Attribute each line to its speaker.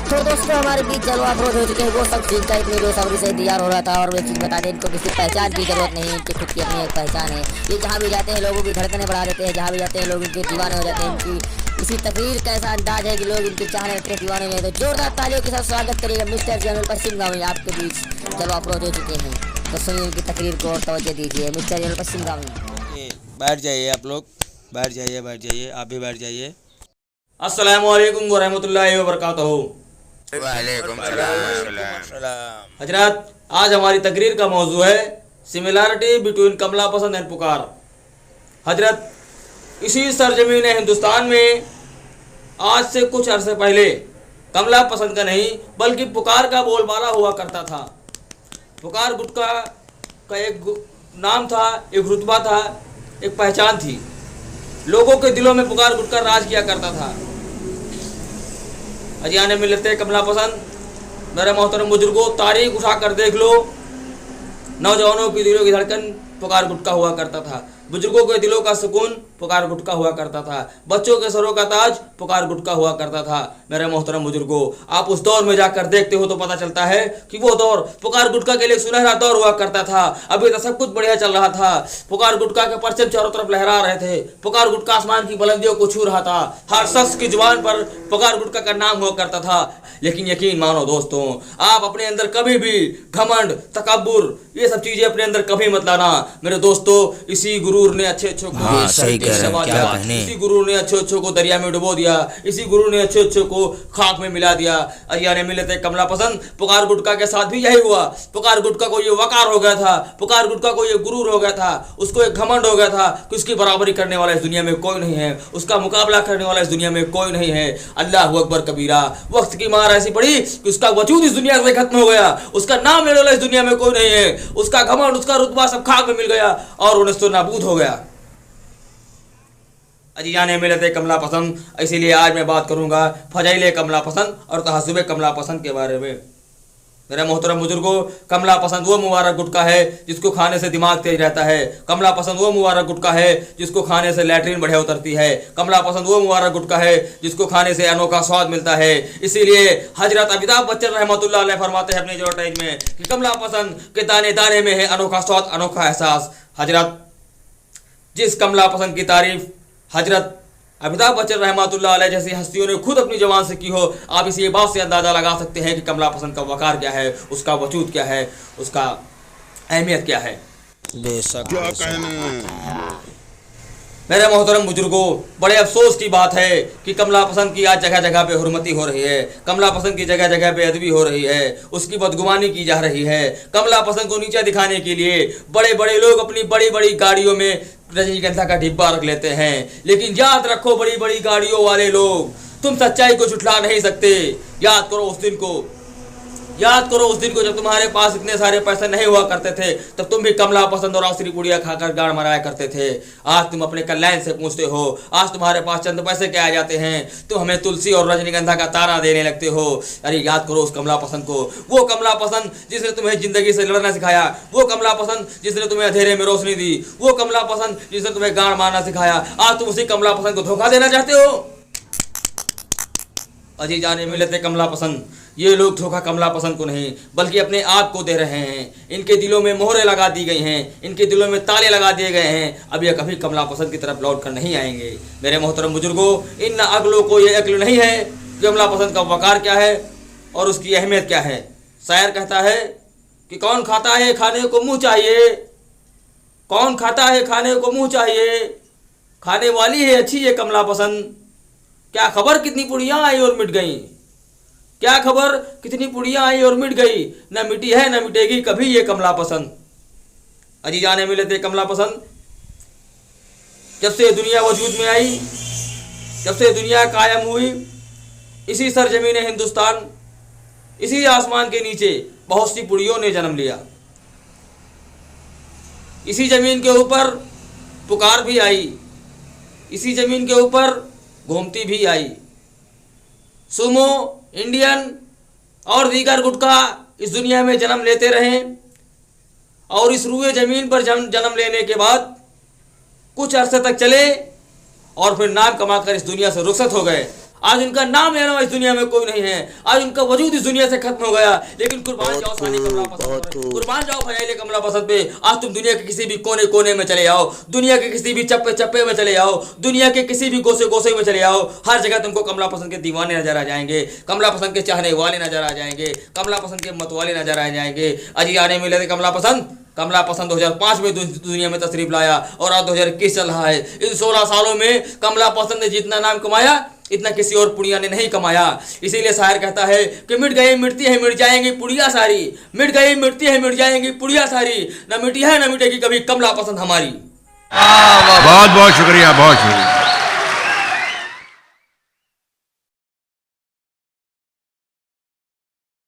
Speaker 1: तो दोस्तों हमारे बीच जलवा अफरोज हो चुके हैं। वो सब चीज़ का इतनी बेसब्री से इंतजार हो रहा था। और वे चीज़ बता दें, इनको किसी पहचान की जरूरत नहीं, इनकी खुद की अपनी एक पहचान है। ये जहाँ भी जाते हैं लोगों की धड़कनें बढ़ा देते हैं, जहाँ भी जाते हैं लोग इनके दीवाने हो जाते हैं। इनकी इसी तकरीर का ऐसा अंदाज है कि लोग इनकी चाहने लगते हैं, दीवाने में। तो जोरदार तालियों के साथ स्वागत करिएगा मिस्टर जनरल पश्चिम गाँव। आपके बीच जलवा अफरोज हो चुके हैं, तो सुनिए इनकी तकरीर को और तवज्जो दीजिए। मिस्टर जनरल पश्चिम गाँव,
Speaker 2: बैठ जाइए आप लोग, बैठ जाइए, आप भी बैठ जाइए। अस्सलामु अलैकुम व रहमतुल्लाहि व बरकातहू।
Speaker 3: वालेकुम सलाम।
Speaker 2: हजरत, आज हमारी तकरीर का मौजू है सिमिलैरिटी बिटवीन कमला पसंद एंड पुकार। हजरत, इसी सरजमीन हिंदुस्तान में आज से कुछ अरसे पहले कमला पसंद का नहीं बल्कि पुकार का बोलबाला हुआ करता था। पुकार गुटका का एक नाम था, एक रुतबा था, एक पहचान थी। लोगों के दिलों में पुकार गुटका राज किया करता था। अजियाने मिलते कमला पसंद, मेरे मोहतरम बुजुर्गों, तारीख उठा कर देख लो। नौजवानों की दिलों की धड़कन पुकार गुटका हुआ करता था। बुजुर्गों के दिलों का सुकून पुकार गुटका हुआ करता था। बच्चों के सरों का ताज पुकार गुटका हुआ करता था। मेरे मोहतरम बुजुर्गों, आप उस दौर में जाकर देखते हो तो पता चलता है कि वो दौर पुकार गुटका के लिए सुनहरा दौर हुआ करता था। अभी तो सब कुछ बढ़िया चल रहा था। पुकार गुटका के परचम चारों तरफ लहरा रहे थे। पुकार गुटका आसमान की बुलंदियों को छू रहा था। हर शख्स की जुबान पर पुकार गुटका का नाम हुआ करता था। लेकिन यकीन मानो दोस्तों, आप अपने अंदर कभी भी घमंड, तकब्बुर, ये सब चीजें अपने अंदर कभी मत लाना। मेरे दोस्तों, इसी गुरूर ने अच्छे अच्छों को इसी गुरूर ने अच्छे अच्छों को दरिया में डुबो दिया। इसी गुरूर ने अच्छे अच्छों को खाक में मिला दिया। अयाने मिलते कमला पसंद, पुकार गुटका के साथ भी यही हुआ। पुकार गुटका को ये वकार हो गया था, पुकार गुटका को ये गुरूर हो गया था, उसको एक घमंड हो गया था कि उसकी बराबरी करने वाला इस दुनिया में कोई नहीं है, उसका मुकाबला करने वाला इस दुनिया में कोई नहीं है। अल्लाह अकबर कबीरा। वक्त की मार ऐसी पड़ी कि उसका वजूद इस दुनिया से खत्म हो गया। उसका नाम लेने वाला इस दुनिया में कोई नहीं है। उसका घमंड, उसका रुतबा सब खाक में मिल गया और उन्हें तो नाबूद हो गया। अजीजाने मिलते कमला पसंद, इसीलिए आज मैं बात करूंगा फजाइले कमला पसंद और तहज़्ज़ुबे कमला पसंद के बारे में। मेरे मोहतरम बुजुर्गों, कमला पसंद वो मुबारक गुटका है जिसको खाने से दिमाग तेज रहता है। कमला पसंद वो मुबारक गुटका है जिसको खाने से लैट्रिन बढ़िया उतरती है। कमला पसंद वो मुबारक गुटका है जिसको खाने से अनोखा स्वाद मिलता है। इसीलिए हजरत अमिताभ बच्चन रहमतुल्लाह अलैह फरमाते हैं अपने एडवर्टाइज में कि कमला पसंद के दाने दाने में है अनोखा स्वाद, अनोखा एहसास। हजरत, जिस कमला पसंद की तारीफ हजरत अमिताभ बच्चन रहमतुल्लाह अलैह जैसी हस्तियों ने खुद अपनी जबान से की हो, आप इसी बात से अंदाज़ा लगा सकते हैं कि कमला पसंद का वकार क्या है, उसका वजूद क्या है, उसका अहमियत क्या है।
Speaker 3: बेशक क्या कहने।
Speaker 2: मेरे मोहतरम बुजुर्गों, बड़े अफसोस की बात है कि कमला पसंद की आज जगह जगह पे हुर्मती हो रही है। कमला पसंद की जगह जगह पे अदबी हो रही है, उसकी बदगुमानी की जा रही है। कमला पसंद को नीचा दिखाने के लिए बड़े बड़े लोग अपनी बड़ी बड़ी गाड़ियों में रजनीगंधा का डिब्बा रख लेते हैं। लेकिन याद रखो, बड़ी बड़ी गाड़ियों वाले लोग तुम सच्चाई को झुठला नहीं सकते। याद करो उस दिन को, याद करो उस दिन को जब तुम्हारे पास इतने सारे पैसे नहीं हुआ करते थे, तब तुम भी कमला पसंद और आसरी पुड़िया खाकर गाड़ मराया करते थे। आज तुम अपने कल्याण से पूछते हो, आज तुम्हारे पास चंद पैसे क्या आ जाते हैं, तुम हमें तुलसी और रजनीगंधा का ताना देने लगते हो। अरे याद करो उस कमला पसंद को, वो कमला पसंद जिसने तुम्हें जिंदगी से लड़ना सिखाया, वो कमला पसंद जिसने तुम्हें अंधेरे में रोशनी दी, वो कमला पसंद जिसने तुम्हें गाड़ मारना सिखाया। आज तुम उसी कमला पसंद को धोखा देना चाहते हो। अजीजाने मिलते कमला पसंद, ये लोग धोखा कमला पसंद को नहीं बल्कि अपने आप को दे रहे हैं। इनके दिलों में मोहरें लगा दी गई हैं, इनके दिलों में ताले लगा दिए गए हैं। अब ये कभी कमला पसंद की तरफ लौट कर नहीं आएंगे। मेरे मोहतरम बुजुर्गों, इन अगलों को ये अक्ल नहीं है कि कमला पसंद का वकार क्या है और उसकी अहमियत क्या है। शायर कहता है कि कौन खाता है खाने को मुँह चाहिए, कौन खाता है खाने को मुँह चाहिए, खाने वाली है अच्छी ये कमला पसंद। क्या खबर कितनी पुड़ियाँ आई और मिट गई, क्या खबर कितनी पुड़ियाँ आई और मिट गई, न मिटी है न मिटेगी कभी ये कमला पसंद। अजीजाने मिलते कमला पसंद, जब से दुनिया वजूद में आई, जब से दुनिया कायम हुई, इसी सरजमीन हिंदुस्तान, इसी आसमान के नीचे बहुत सी पुड़ियों ने जन्म लिया। इसी जमीन के ऊपर पुकार भी आई, इसी जमीन के ऊपर घूमती भी आई। सुमो, इंडियन और दीगर गुटखा इस दुनिया में जन्म लेते रहे और इस रूए ज़मीन पर जन्म लेने के बाद कुछ अरसे तक चले और फिर नाम कमाकर इस दुनिया से रुखसत हो गए। आज उनका नाम लेना इस दुनिया में कोई नहीं है, आज उनका वजूद इस दुनिया से खत्म हो गया। लेकिन कुर्बान जाओ सानी कमला पसंद पे, कुर्बान जाओ फजाइले कमला पसंद पे। आज तुम दुनिया के किसी भी कोने कोने में चले जाओ, दुनिया के किसी भी चप्पे चप्पे में चले जाओ, दुनिया के किसी भी गोसे गोसे में चले जाओ, हर जगह तुमको कमला पसंद के दीवाने नजर आ जाएंगे, कमला पसंद के चाहने वाले नजर आ जाएंगे, कमला पसंद के मतवाले नजर आ जाएंगे। अजी आने मिले थे कमला पसंद 2005 में दुनिया में तशरीफ लाया और आज 2021 चल रहा है। इन 16 सालों में कमला पसंद ने जितना नाम कमाया इतना किसी और पुड़िया ने नहीं कमाया। इसीलिए शायर कहता है कि मिट गई मिटती है मिट जाएंगी पुड़िया सारी, मिट गई मिटती है मिट जाएंगी पुड़िया सारी, न मिटी है न मिटेगी कभी कमला पसंद हमारी।
Speaker 3: बहुत बहुत शुक्रिया, बहुत शुक्रिया।